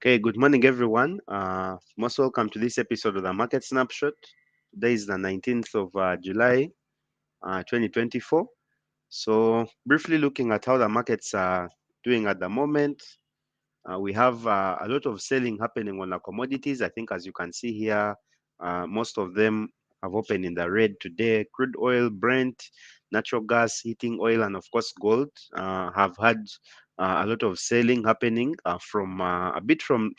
Okay, good morning, everyone. Most welcome to this episode of the Market Snapshot. Today is the 19th of July, 2024. So, briefly looking at how the markets are doing at the moment, we have a lot of selling happening on the commodities. I think, as you can see here, most of them have opened in the red today. Crude oil, Brent, natural gas, heating oil, and of course, gold have had a lot of selling happening from a bit from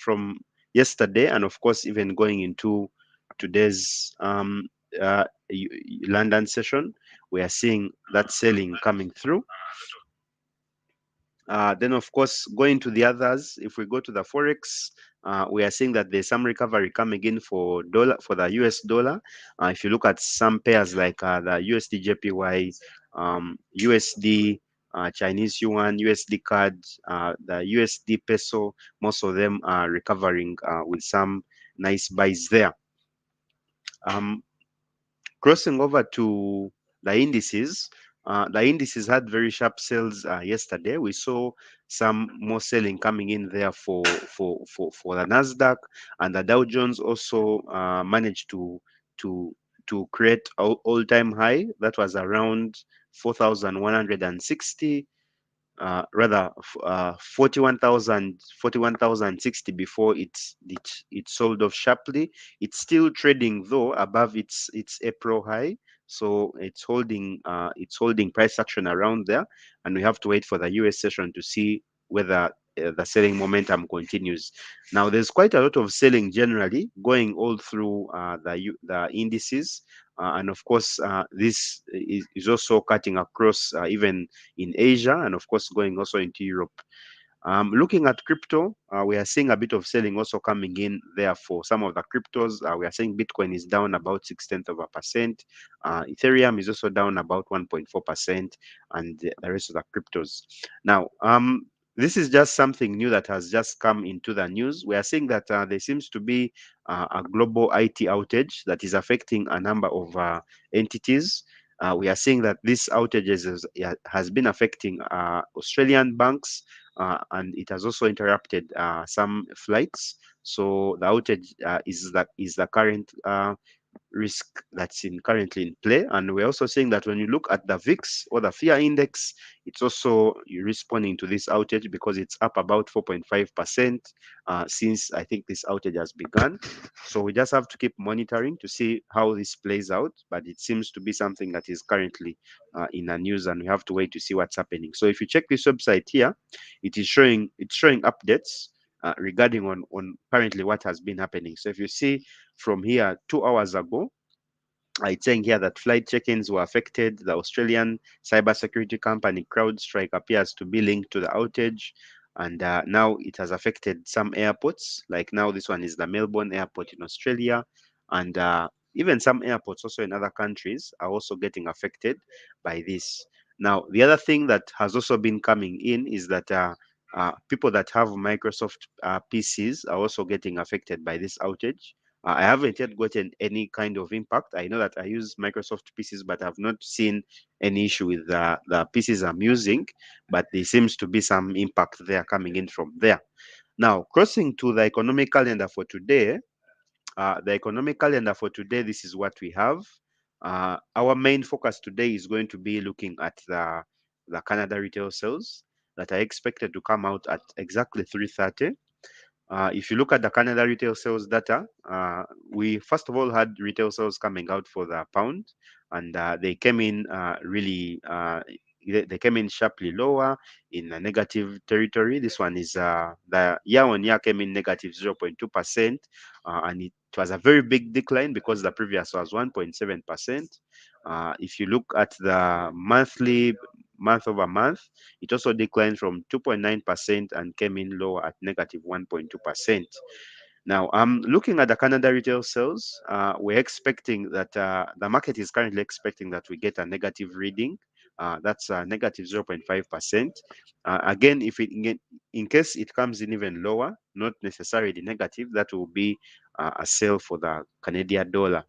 yesterday, and of course, even going into today's London session. We are seeing that selling coming through. Then, of course, going to the others, if we go to the forex, we are seeing that there's some recovery coming in for the US dollar. If you look at some pairs like the USD JPY, USD Chinese yuan, USD CAD, the USD peso, most of them are recovering with some nice buys there. Um, Crossing over to the indices had very sharp sales yesterday. We saw some more selling coming in there for the Nasdaq, and the Dow Jones also managed to to create all-time high that was around 4,160, rather 41,060 before it sold off sharply. It's still trading though above its April high, so it's holding price action around there, and we have to wait for the US session to see whether the selling momentum continues. Now, there's quite a lot of selling generally going all through the indices, and of course, this is also cutting across even in Asia, and of course going also into Europe. Looking at crypto, we are seeing a bit of selling also coming in there for some of the cryptos. We are seeing Bitcoin is down about 0.6%. Ethereum is also down about 1.4%, and the rest of the cryptos. Now, this is just something new that has just come into the news. We are seeing that there seems to be a global IT outage that is affecting a number of entities. We are seeing that this outage has been affecting Australian banks, and it has also interrupted some flights. So the outage is the current risk that's currently in play. And we're also seeing that when you look at the VIX or the fear index, it's also responding to this outage because it's up about 4.5% since I think this outage has begun. So we just have to keep monitoring to see how this plays out. But it seems to be something that is currently in the news, and we have to wait to see what's happening. So if you check this website here, it's showing updates regarding on currently what has been happening. So if you see from here 2 hours ago, it's saying here that flight check-ins were affected. The Australian cybersecurity company CrowdStrike appears to be linked to the outage, and now it has affected some airports. Like now, this one is the Melbourne Airport in Australia, and even some airports also in other countries are also getting affected by this. Now, the other thing that has also been coming in is that people that have Microsoft PCs are also getting affected by this outage. I haven't yet gotten any kind of impact. I know that I use Microsoft PCs, but I've not seen any issue with the PCs I'm using, but there seems to be some impact there coming in from there. Now, crossing to the economic calendar for today, this is what we have. Our main focus today is going to be looking at the Canada retail sales that are expected to come out at exactly 3:30. If you look at the Canada retail sales data, we first of all had retail sales coming out for the pound, and they came in they came in sharply lower in a negative territory. This one is the year on year came in negative 0.2%, and it was a very big decline because the previous was 1.7%. If you look at the month over month, it also declined from 2.9% and came in lower at negative 1.2%. Now, looking at the Canada retail sales, we're expecting that the market is currently expecting that we get a negative reading. That's negative 0.5%. Again, in case it comes in even lower, not necessarily negative, that will be a sell for the Canadian dollar.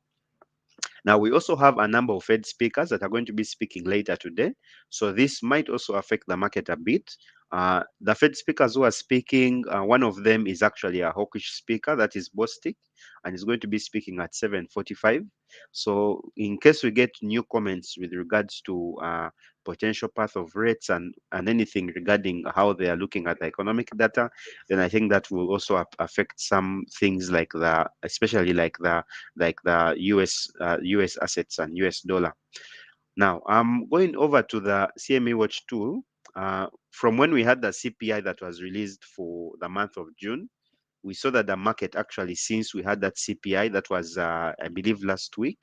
Now, we also have a number of Fed speakers that are going to be speaking later today. So this might also affect the market a bit. The Fed speakers who are speaking, one of them is actually a hawkish speaker, that is Bostic, and is going to be speaking at 7:45. So in case we get new comments with regards to potential path of rates and anything regarding how they are looking at the economic data, then I think that will also affect some things like especially like the US assets and US dollar. Now, I'm going over to the CME Watch tool. From when we had the CPI that was released for the month of June, we saw that the market actually, since we had that CPI, that was, I believe, last week.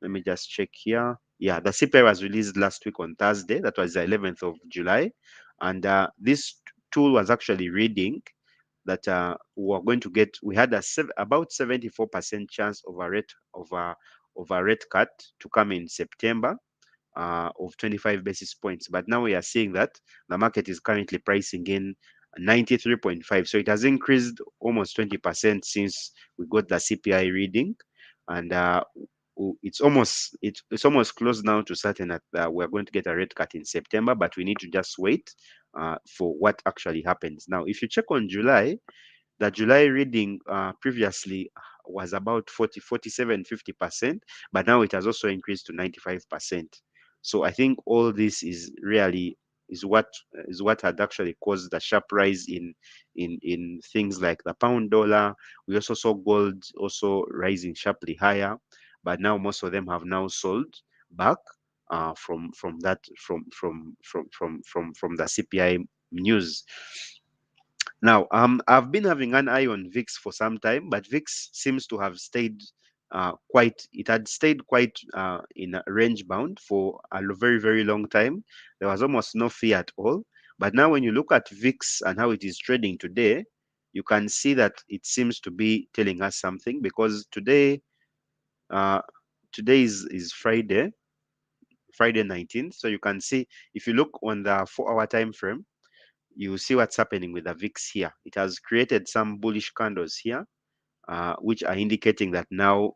Let me just check here. Yeah, the CPI was released last week on Thursday. That was the 11th of July. And this tool was actually reading that we had about 74% chance of a rate cut to come in September of 25 basis points. But now we are seeing that the market is currently pricing in 93.5. So it has increased almost 20% since we got the CPI reading. And it's almost close now to certain that we're going to get a rate cut in September, but we need to just wait for what actually happens. Now, if you check on July, the July reading previously was about 50%, but now it has also increased to 95%. So I think all this is really is what had actually caused the sharp rise in things like the pound dollar. We also saw gold also rising sharply higher, but now most of them have now sold back from the CPI news. Now, I've been having an eye on VIX for some time, but VIX seems to have stayed it had stayed quite in a range bound for a very, very long time. There was almost no fear at all. But now, when you look at VIX and how it is trading today, you can see that it seems to be telling us something, because uh, today is Friday 19th. So you can see, if you look on the 4-hour time frame, you see what's happening with the VIX here. It has created some bullish candles here, which are indicating that now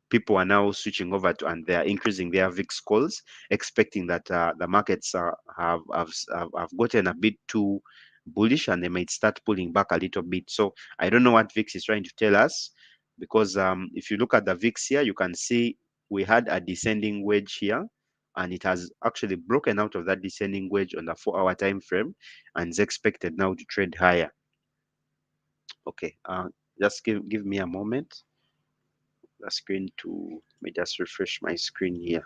people are now switching over to, and they are increasing their VIX calls, expecting that the markets have gotten a bit too bullish and they might start pulling back a little bit. So I don't know what VIX is trying to tell us, because if you look at the VIX here, you can see we had a descending wedge here, and it has actually broken out of that descending wedge on the 4-hour time frame, and is expected now to trade higher. Okay, just give me a moment. The screen to Let me just refresh my screen here.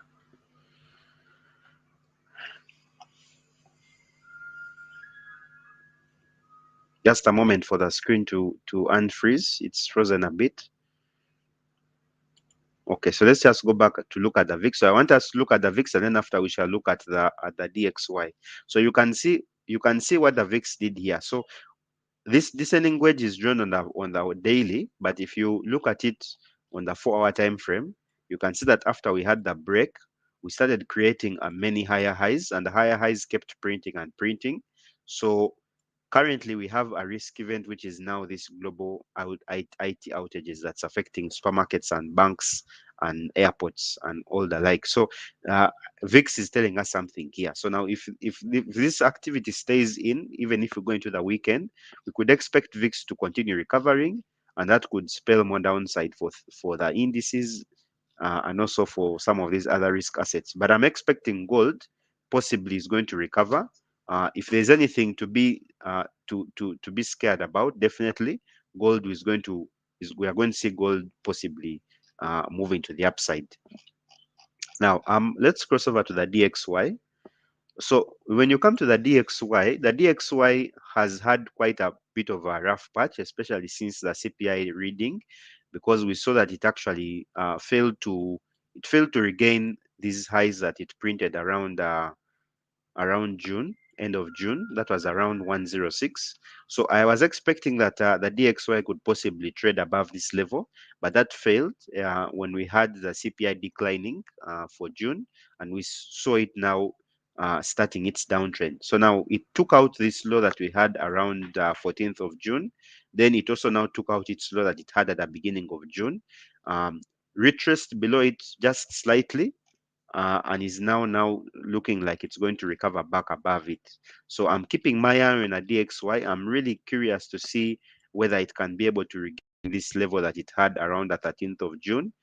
Just a moment for the screen to unfreeze. It's frozen a bit. Okay, so let's just go back to look at the VIX. So I want us to look at the VIX, and then after we shall look at the DXY. So you can see what the VIX did here. So this descending wedge is drawn on the daily, but if you look at it on the 4-hour time frame, you can see that after we had the break, we started creating many higher highs, and the higher highs kept printing and printing. So currently, we have a risk event, which is now this global IT outages that's affecting supermarkets and banks and airports and all the like. So VIX is telling us something here. So now, if this activity stays in, even if we go into the weekend, we could expect VIX to continue recovering, and that could spell more downside for the indices and also for some of these other risk assets. But I'm expecting gold possibly is going to recover. If there's anything to be scared about, definitely gold is going to we are going to see gold possibly moving to the upside. Now, let's cross over to the DXY. So when you come to the DXY has had quite a bit of a rough patch, especially since the CPI reading, because we saw that it actually failed to regain these highs that it printed around June, end of June. That was around 106. So I was expecting that the DXY could possibly trade above this level, but that failed when we had the CPI declining for June, and we saw it now starting its downtrend. So now it took out this low that we had around 14th of June. Then it also now took out its low that it had at the beginning of June. Retraced below it just slightly, and is now looking like it's going to recover back above it. So I'm keeping my eye on a DXY. I'm really curious to see whether it can be able to regain this level that it had around the 13th of June.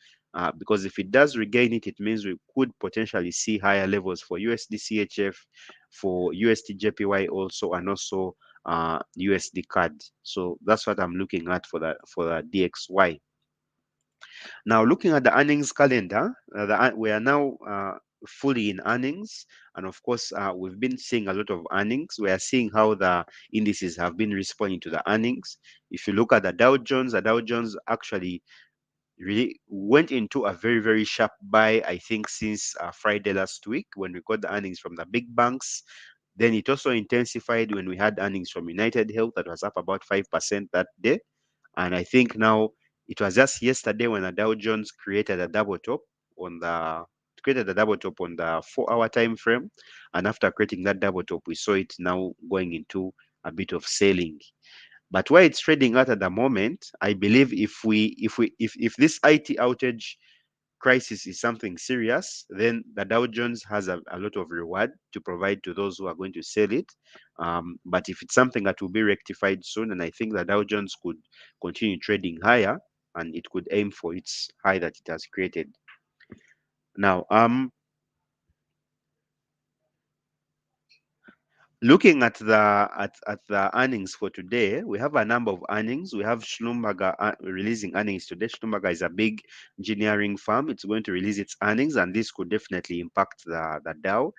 Because if it does regain it, it means we could potentially see higher levels for USD CHF, for USD JPY also, and also USD CAD. So that's what I'm looking at for the DXY. Now, looking at the earnings calendar, we are now fully in earnings. And of course, we've been seeing a lot of earnings. We are seeing how the indices have been responding to the earnings. If you look at the Dow Jones actually really went into a very, very sharp buy, I think, since Friday last week when we got the earnings from the big banks. Then it also intensified when we had earnings from United Health that was up about 5% that day. And I think now it was just yesterday when the Dow Jones created a double top on the 4-hour time frame. And after creating that double top, we saw it now going into a bit of selling. But where it's trading at the moment, I believe if this IT outage crisis is something serious, then the Dow Jones has a lot of reward to provide to those who are going to sell it. But if it's something that will be rectified soon, and I think the Dow Jones could continue trading higher, and it could aim for its high that it has created. Now, looking at the earnings for today, we have a number of earnings. We have Schlumberger releasing earnings today. Schlumberger is a big engineering firm. It's going to release its earnings, and this could definitely impact the Dow.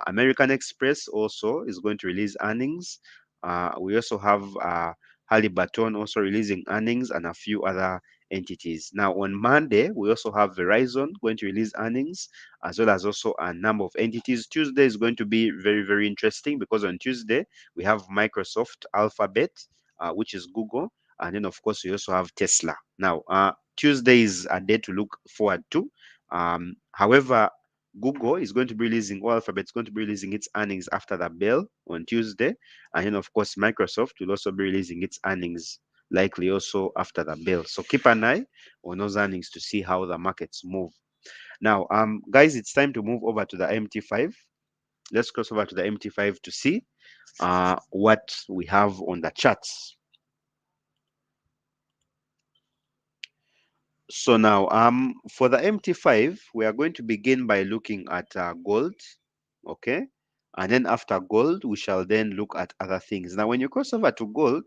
American Express also is going to release earnings. We also have Halliburton also releasing earnings, and a few other entities. Now, on Monday, we also have Verizon going to release earnings, as well as also a number of entities. Tuesday is going to be very, very interesting because on Tuesday, we have Microsoft, Alphabet, which is Google, and then, of course, we also have Tesla. Now, Tuesday is a day to look forward to. However, Google is going to be releasing, or Alphabet is going to be releasing its earnings after the bell on Tuesday. And then, of course, Microsoft will also be releasing its earnings likely also after the bell. So keep an eye on those earnings to see how the markets move. Now, guys, it's time to move over to the MT5. Let's cross over to the MT5 to see what we have on the charts. So now, for the MT5, we are going to begin by looking at gold, okay? And then after gold, we shall then look at other things. Now, when you cross over to gold,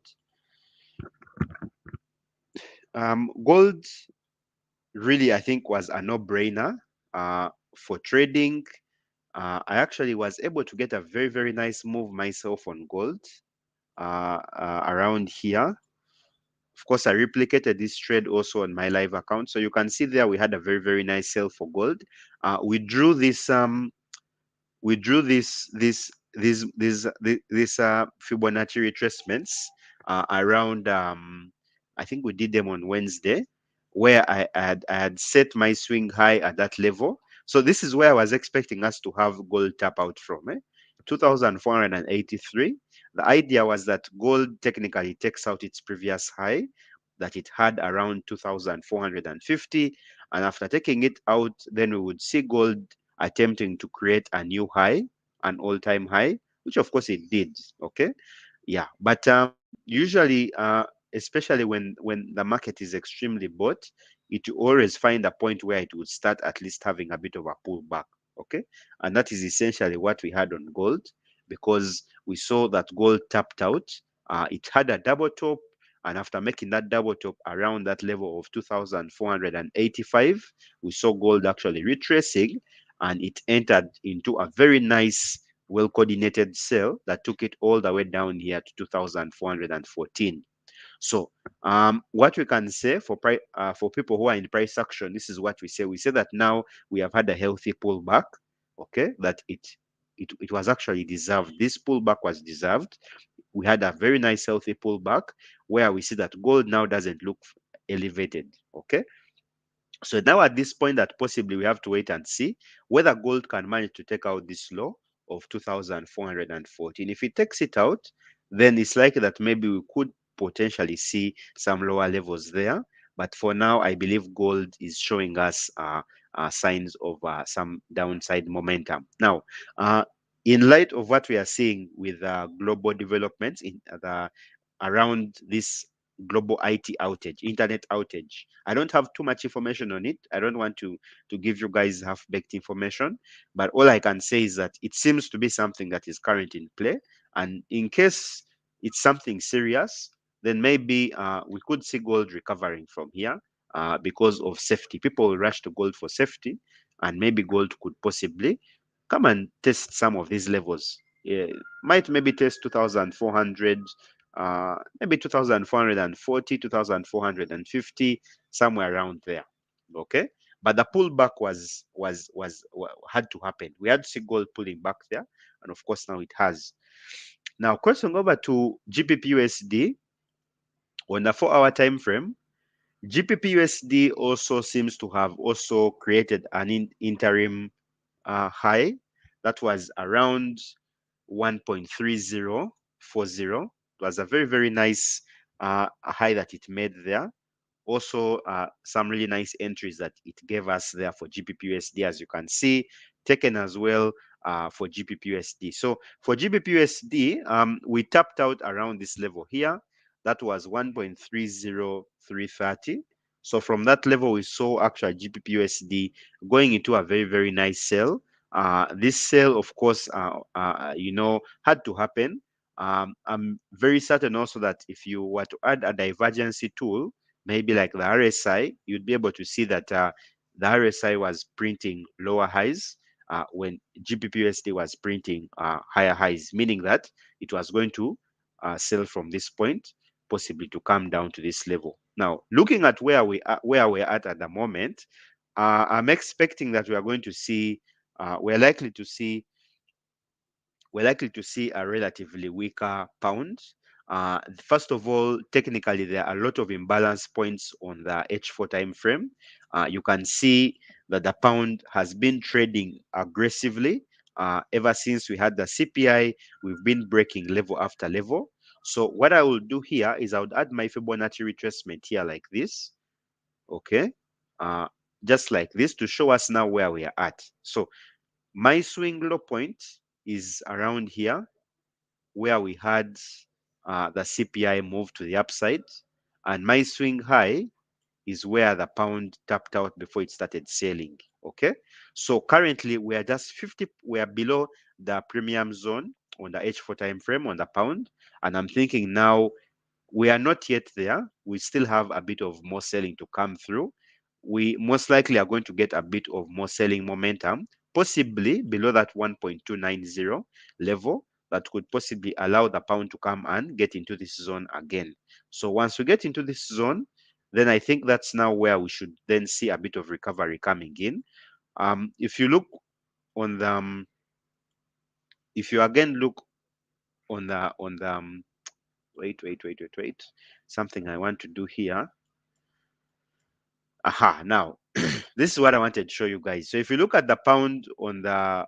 gold really, I think, was a no-brainer for trading. I actually was able to get a very, very nice move myself on gold around here. Of course, I replicated this trade also on my live account. So you can see there we had a very, very nice sell for gold. We drew this Fibonacci retracements around I think we did them on Wednesday, where I had set my swing high at that level. So this is where I was expecting us to have gold tap out from, 2,483. The idea was that gold technically takes out its previous high that it had around 2,450, and after taking it out, then we would see gold attempting to create a new high, an all-time high, which of course it did. Okay, yeah, but usually, especially when the market is extremely bought, it will always find a point where it would start at least having a bit of a pullback. Okay, and that is essentially what we had on gold, because we saw that gold tapped out. It had a double top, and after making that double top around that level of 2,485, we saw gold actually retracing, and it entered into a very nice, well coordinated sell that took it all the way down here to 2,414. So what we can say for people who are in price action, this is what we say. We say that now we have had a healthy pullback, okay, that it was actually deserved. This pullback was deserved. We had a very nice healthy pullback where we see that gold now doesn't look elevated, okay. So now at this point that possibly we have to wait and see whether gold can manage to take out this low of 2,414. If it takes it out, then it's likely that maybe we could potentially see some lower levels there. But for now, I believe gold is showing us signs of some downside momentum. Now, in light of what we are seeing with global developments in the around this global IT outage, internet outage. I don't have too much information on it. I don't want to give you guys half-baked information, but all I can say is that it seems to be something that is currently in play. And in case it's something serious, then maybe we could see gold recovering from here because of safety. People will rush to gold for safety, and maybe gold could possibly come and test some of these levels. Yeah, might maybe test 2,400, maybe 2,440, 2,450, somewhere around there. Okay, but the pullback had to happen. We had to see gold pulling back there, and of course now it has. Now, crossing over to GBP/USD on the 4-hour time frame, GBP/USD also seems to have also created an interim high that was around 1.3040. It was a very, very nice high that it made there. Also, some really nice entries that it gave us there for GBP/USD, as you can see, taken as well for GBP/USD. So for GBP/USD, we tapped out around this level here. That was 1.30330. So from that level, we saw actually GBP/USD going into a very, very nice sell. This sale, of course, had to happen. I'm very certain also that if you were to add a divergency tool, maybe like the RSI, you'd be able to see that the RSI was printing lower highs when GBP/USD was printing higher highs, meaning that it was going to sell from this point, possibly to come down to this level. Now, looking at where we're at the moment, I'm expecting that we are going to see, we're likely to see a relatively weaker pound. First of all, technically, there are a lot of imbalance points on the H4 time frame. You can see that the pound has been trading aggressively ever since we had the CPI. We've been breaking level after level. So what I will do here is I would add my Fibonacci retracement here like this, okay? Uh, just like this to show us now where we are at. So my swing low point is around here, where we had the CPI move to the upside, and my swing high is where the pound tapped out before it started selling. Okay, so currently we are just 50, we are below the premium zone on the H4 time frame on the pound, and I'm thinking now we are not yet there. We still have a bit of more selling to come through. We most likely are going to get a bit of more selling momentum, possibly below that 1.290 level, that could possibly allow the pound to come and get into this zone again. So once we get into this zone, then I think that's now where we should then see a bit of recovery coming in. If you look on the, if you again look on the, wait, something I want to do here. Aha, now this is what I wanted to show you guys. So if you look at the pound on the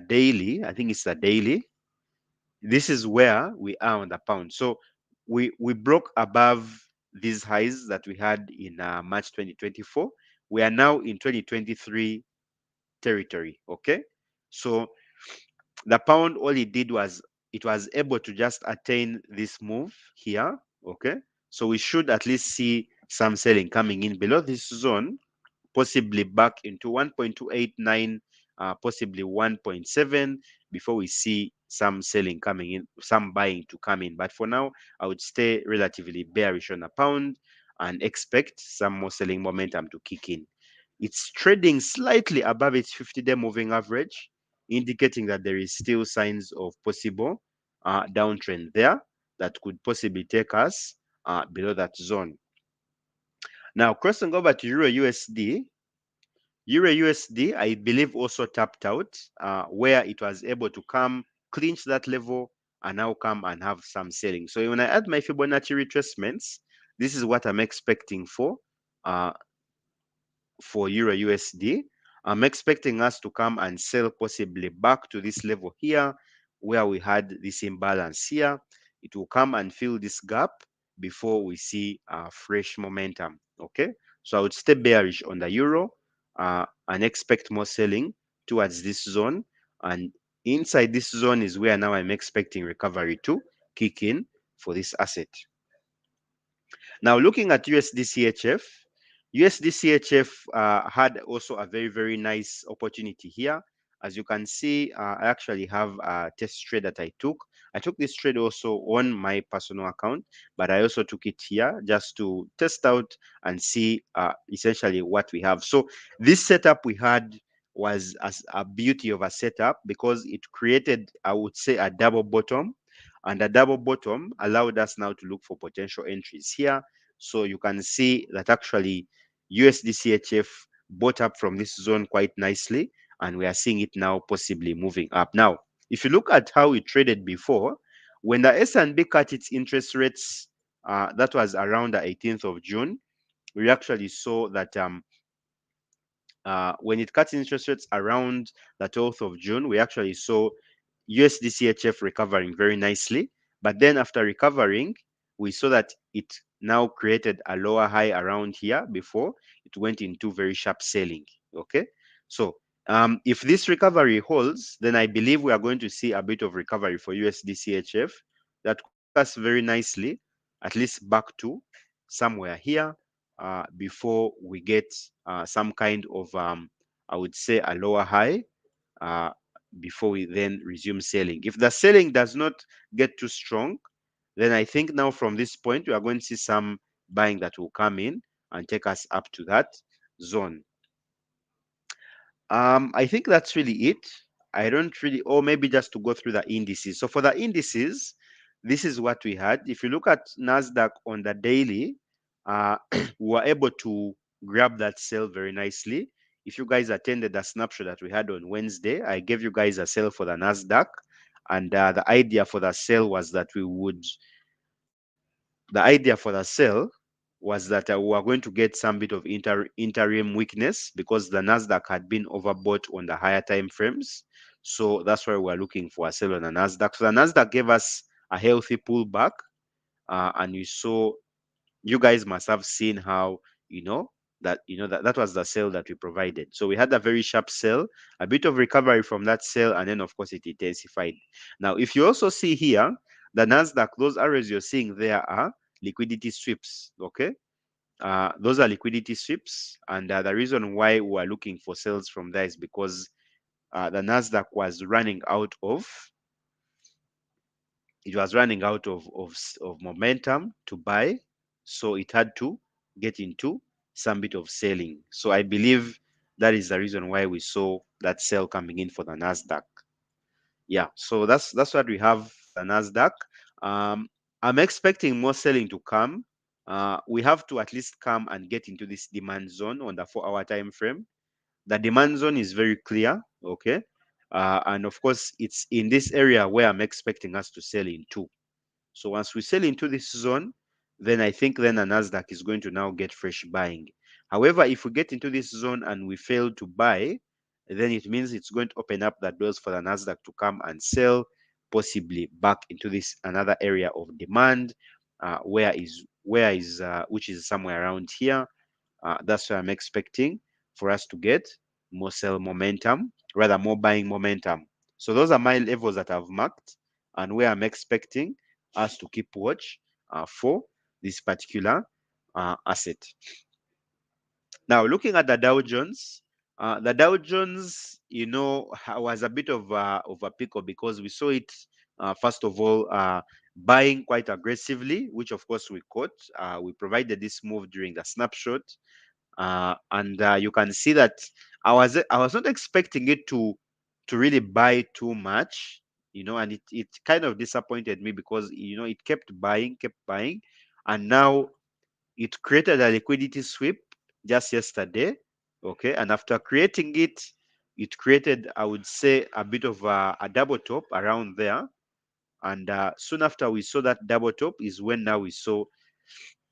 daily, I think it's the daily, this is where we are on the pound. So we broke above these highs that we had in March 2024. We are now in 2023 territory. Okay, so the pound, all it did was it was able to just attain this move here. Okay, so we should at least see some selling coming in below this zone, possibly back into 1.289, possibly 1.7, before we see some selling coming in, some buying to come in. But for now, I would stay relatively bearish on a pound and expect some more selling momentum to kick in. It's trading slightly above its 50-day moving average, indicating that there is still signs of possible downtrend there that could possibly take us below that zone. Now, crossing over to Euro USD, Euro USD, I believe, also tapped out where it was able to come, clinch that level, and now come and have some selling. So when I add my Fibonacci retracements, this is what I'm expecting for Euro USD. I'm expecting us to come and sell possibly back to this level here, where we had this imbalance here. It will come and fill this gap, before we see fresh momentum. Okay, so I would stay bearish on the euro and expect more selling towards this zone. And inside this zone is where now I'm expecting recovery to kick in for this asset. Now, looking at USD CHF had also a very, very nice opportunity here. As you can see, I actually have a test trade that I took. I took this trade also on my personal account, but I also took it here just to test out and see essentially what we have. So this setup we had was as a beauty of a setup because it created, I would say, a double bottom, and the double bottom allowed us now to look for potential entries here. So you can see that actually USD/CHF bought up from this zone quite nicely, and we are seeing it now possibly moving up. Now, if you look at how it traded before, when the S&B cut its interest rates, that was around the 18th of June, we actually saw that when it cut interest rates around the 12th of June, we actually saw USD/CHF recovering very nicely. But then after recovering, we saw that it now created a lower high around here before it went into very sharp selling. Okay, so if this recovery holds, then I believe we are going to see a bit of recovery for USD/CHF that could take us very nicely, at least back to somewhere here before we get some kind of, I would say, a lower high uh, before we then resume selling. If the selling does not get too strong, then I think now from this point, we are going to see some buying that will come in and take us up to that zone. I think that's really it. I don't really, or maybe just to go through the indices. So for the indices, this is what we had. If you look at Nasdaq on the daily, we were able to grab that sell very nicely. If you guys attended the snapshot that we had on Wednesday, I gave you guys a sell for the Nasdaq, and the idea for the sell was that the idea for the sell was that we were going to get some bit of interim weakness because the Nasdaq had been overbought on the higher time frames. So that's why we're looking for a sell on the Nasdaq. So the Nasdaq gave us a healthy pullback, and you saw, you guys must have seen how, that was the sell that we provided. So we had a very sharp sell, a bit of recovery from that sell, and then of course it intensified. Now, if you also see here, the Nasdaq, those arrows you're seeing there are liquidity sweeps. Okay, those are liquidity sweeps, and the reason why we are looking for sales from there is because the Nasdaq was running out of, of momentum to buy, so it had to get into some bit of selling. So I believe that is the reason why we saw that sell coming in for the Nasdaq. Yeah, so that's what we have for the Nasdaq. um I'm expecting more selling to come. We have to at least come and get into this demand zone on the 4-hour time frame. The demand zone is very clear. Okay, and of course it's in this area where I'm expecting us to sell into. So once we sell into this zone, then I think then a Nasdaq is going to now get fresh buying. However, if we get into this zone and we fail to buy, then it means it's going to open up the doors for the Nasdaq to come and sell, possibly back into this another area of demand, which is somewhere around here. That's why I'm expecting for us to get more sell momentum, rather more buying momentum. So those are my levels that I've marked and where I'm expecting us to keep watch for this particular asset. Now, looking at the Dow Jones, was a bit of a pickle because we saw it, first of all, buying quite aggressively, which of course we caught. We provided this move during the snapshot, and you can see that I was not expecting it to really buy too much, and it kind of disappointed me because it kept buying, and now it created a liquidity sweep just yesterday. Okay, and after creating it, it created, I would say, a bit of a double top around there, and soon after we saw that double top is when now we saw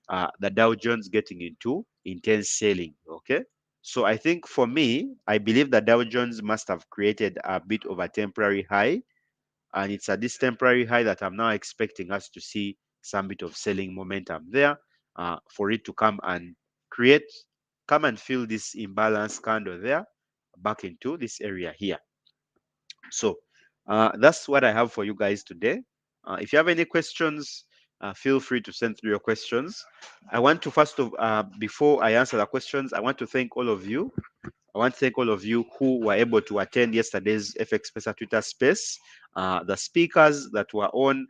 the Dow Jones getting into intense selling. Okay, so I think for me, I believe the Dow Jones must have created a bit of a temporary high, and it's at this temporary high that I'm now expecting us to see some bit of selling momentum there, for it to come and fill this imbalance candle there back into this area here. So that's what I have for you guys today. If you have any questions, feel free to send through your questions. I want to before I answer the questions, I want to thank all of you. I want to thank all of you who were able to attend yesterday's FX Pesa Twitter space. The speakers that were on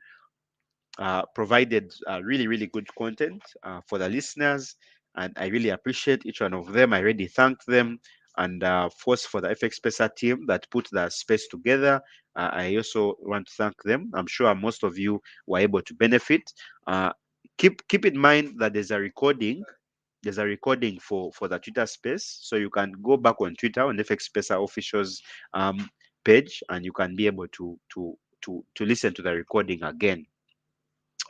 provided really, really good content for the listeners. And I really appreciate each one of them. I already thanked them. And of course, for the FX Pesa team that put the space together, I also want to thank them. I'm sure most of you were able to benefit. Uh, keep in mind that there's a recording for the Twitter space, so you can go back on Twitter on FX Pesa officials page, and you can be able to listen to the recording again.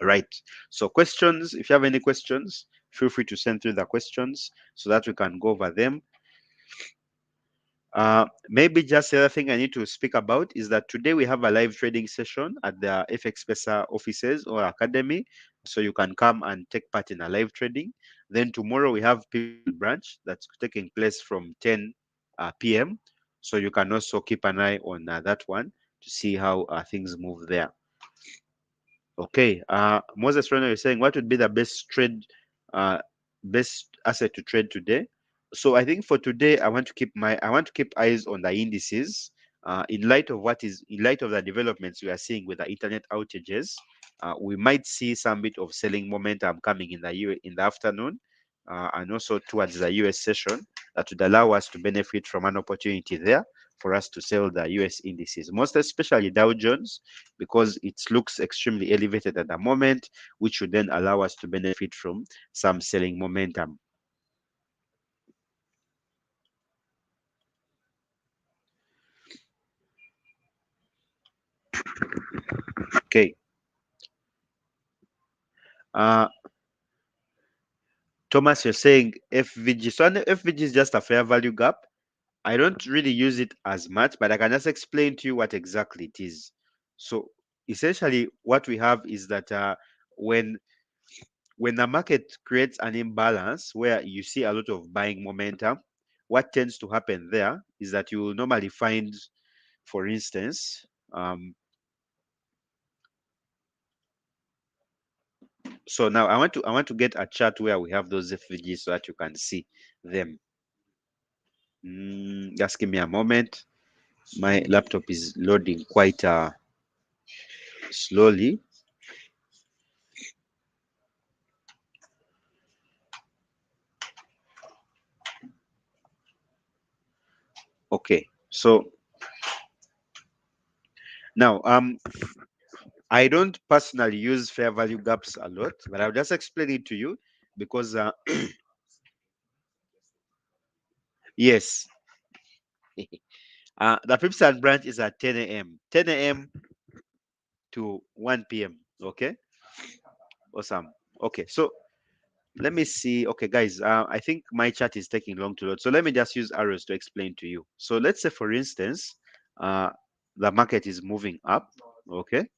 Right. So questions, if you have any questions, feel free to send through the questions so that we can go over them. Maybe just the other thing I need to speak about is that today we have a live trading session at the FX Pesa offices or academy. So you can come and take part in a live trading. Then tomorrow we have people branch that's taking place from 10 p.m. So you can also keep an eye on that one to see how things move there. Okay, Moses Reno is saying what would be the best asset to trade today? So I think for today, I want to keep eyes on the indices. In light of the developments we are seeing with the internet outages, we might see some bit of selling momentum coming in in the afternoon, and also towards the US session that would allow us to benefit from an opportunity there for us to sell the US indices, most especially Dow Jones, because it looks extremely elevated at the moment, which would then allow us to benefit from some selling momentum. Okay. Uh, Thomas, you're saying FVG. So FVG is just a fair value gap. I don't really use it as much, but I can just explain to you what exactly it is. So essentially, what we have is that when when the market creates an imbalance where you see a lot of buying momentum, what tends to happen there is that you will normally find, for instance, so now I want to get a chart where we have those FVGs so that you can see them. Just give me a moment. My laptop is loading quite slowly. Okay, so now I don't personally use fair value gaps a lot, but I'll just explain it to you because yes, the Pipsan branch is at 10 a.m. 10 a.m. to 1 p.m. Okay, awesome. Okay, so let me see. Okay, guys, I think my chart is taking long to load. So let me just use arrows to explain to you. So let's say, for instance, uh, the market is moving up. Okay.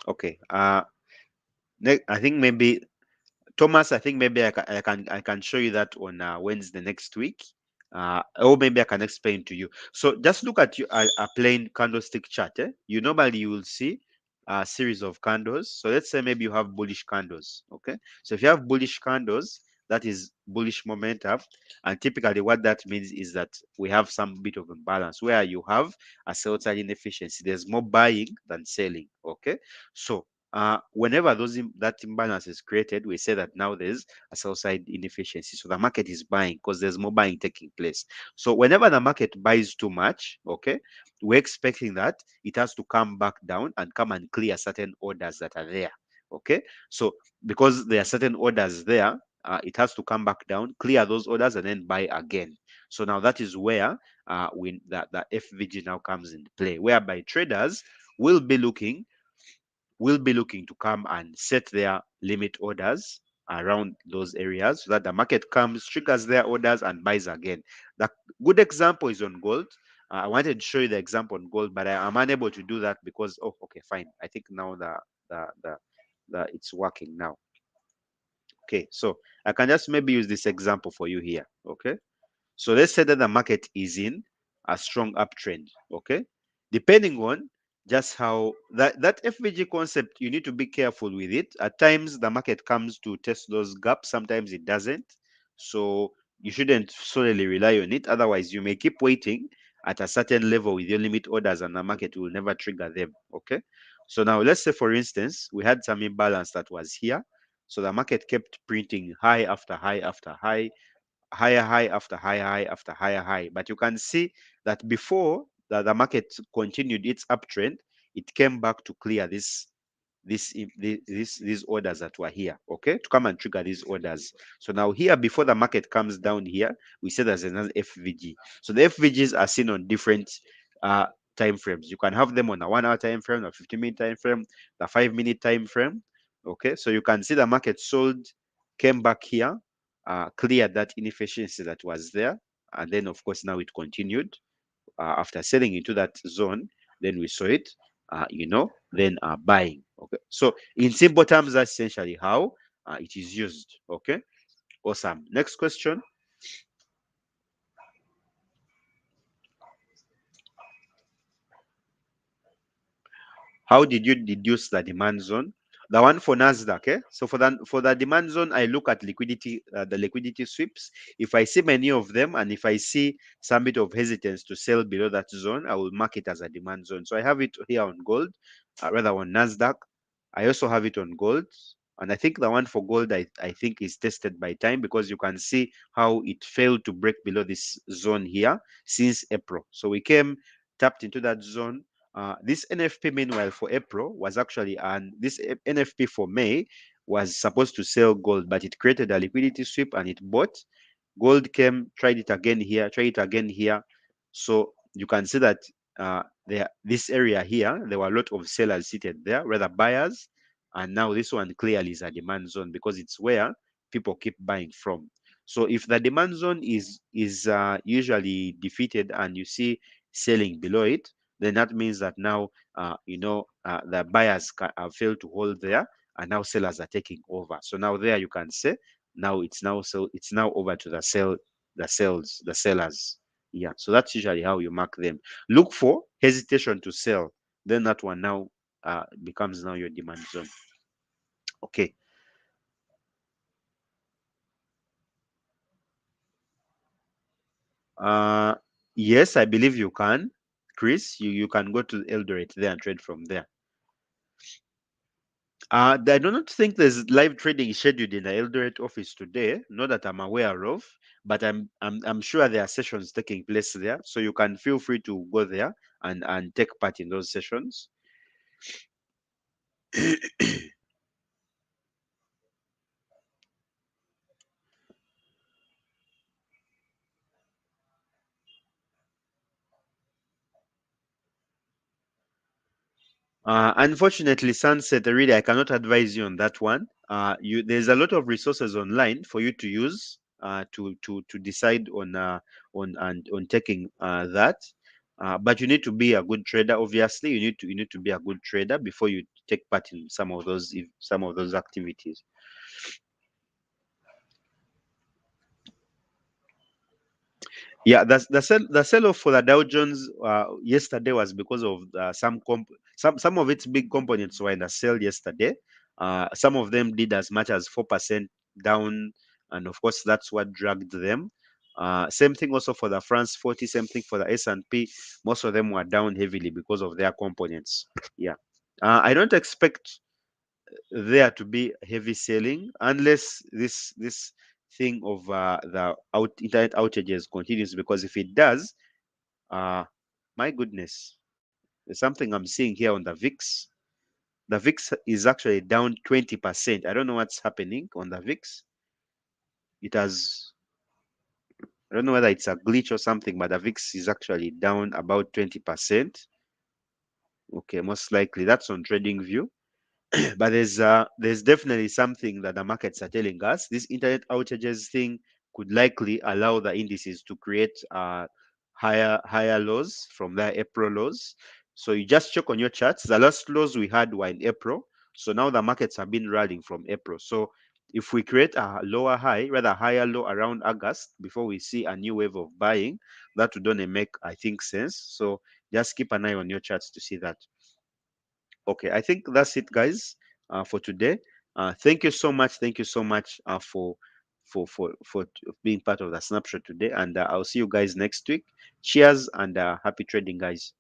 Okay. I think maybe Thomas, I think maybe I can show you that on Wednesday next week, or maybe I can explain to you. So just look at a plain candlestick chart. You normally you will see a series of candles. So let's say maybe you have bullish candles. Okay, so if you have bullish candles, that is bullish momentum, and typically what that means is that we have some bit of imbalance where you have a sell side inefficiency. There's more buying than selling. Okay, so whenever that imbalance is created, we say that now there's a sell side inefficiency. So the market is buying because there's more buying taking place. So whenever the market buys too much, okay, we're expecting that it has to come back down and come and clear certain orders that are there. Okay, so because there are certain orders there, it has to come back down, clear those orders, and then buy again. So now that is where the FVG now comes into play, whereby traders will be looking will be looking to come and set their limit orders around those areas so that the market comes, triggers their orders and buys again. The good example is on gold. I wanted to show you the example on gold, but I am unable to do that because, oh, okay, fine. I think now the it's working now. Okay, so I can just maybe use this example for you here. Okay, so let's say that the market is in a strong uptrend. Okay, depending on just how that FVG concept, you need to be careful with it. At times the market comes to test those gaps, sometimes it doesn't. So you shouldn't solely rely on it. Otherwise, you may keep waiting at a certain level with your limit orders and the market will never trigger them. Okay. So now let's say, for instance, we had some imbalance that was here. So the market kept printing high after high after high, higher high after higher high after higher high. But you can see that before the market continued its uptrend, it came back to clear these orders that were here, okay, to come and trigger these orders. So now here, before the market comes down here, we say there's another FVG. So the FVGs are seen on different uh time frames. You can have them on a 1 hour time frame, a 15-minute time frame, the 5-minute time frame. Okay, so you can see the market sold, came back here, cleared that inefficiency that was there, and then of course now it continued after selling into that zone. Then we saw it, then buying. Okay, so in simple terms, that's essentially how it is used. Okay, awesome. Next question. How did you deduce the demand zone? The one for Nasdaq, eh? So for the demand zone, I look at liquidity, the liquidity sweeps. If I see many of them, and if I see some bit of hesitance to sell below that zone, I will mark it as a demand zone. So I have it here on gold, rather on Nasdaq. I also have it on gold, and I think the one for gold, I think is tested by time, because you can see how it failed to break below this zone here since April. So we came, tapped into that zone. This NFP, meanwhile, for April was actually, and this NFP for May was supposed to sell gold, but it created a liquidity sweep and it bought. Gold came, tried it again here, tried it again here. So you can see that this area here, there were a lot of sellers seated there, rather buyers. And now this one clearly is a demand zone because it's where people keep buying from. So if the demand zone is usually defeated and you see selling below it, then that means that now the buyers have failed to hold there, and now sellers are taking over. So now there you can say now it's now over to the sellers. Yeah, so that's usually how you mark them. Look for hesitation to sell, then that one now becomes now your demand zone. Okay. uh yes, I believe you can, Chris. You can go to Eldoret there and trade from there. I do not think there's live trading scheduled in the Eldoret office today, not that I'm aware of, but I'm sure there are sessions taking place there, so you can feel free to go there and take part in those sessions. Unfortunately, Sunset, really, I cannot advise you on that one. There's a lot of resources online for you to use to decide on taking that. But you need to be a good trader. Obviously, you need to be a good trader before you take part in some of those activities. Yeah, the sell off for the Dow Jones yesterday was because of some of its big components were in the sell yesterday. Some of them did as much as 4% down, and of course that's what dragged them. Same thing also for the France 40. Same thing for the S&P. Most of them were down heavily because of their components. Yeah, I don't expect there to be heavy selling unless this thing of the internet outages continues, because if it does, uh my goodness, there's something I'm seeing here on the VIX. The VIX is actually down 20%. I don't know what's happening on the VIX. It has, I don't know whether it's a glitch or something, but the VIX is actually down about 20%. Okay, most likely that's on trading view. But there's definitely something that the markets are telling us. This internet outages thing could likely allow the indices to create higher lows from their April lows. So you just check on your charts. The last lows we had were in April. So now the markets have been rallying from April. So if we create a lower high, rather higher low around August before we see a new wave of buying, that would only make, I think, sense. So just keep an eye on your charts to see that. Okay, I think that's it, guys, for today. Thank you so much. Thank you so much for being part of the snapshot today, and I'll see you guys next week. Cheers and happy trading, guys.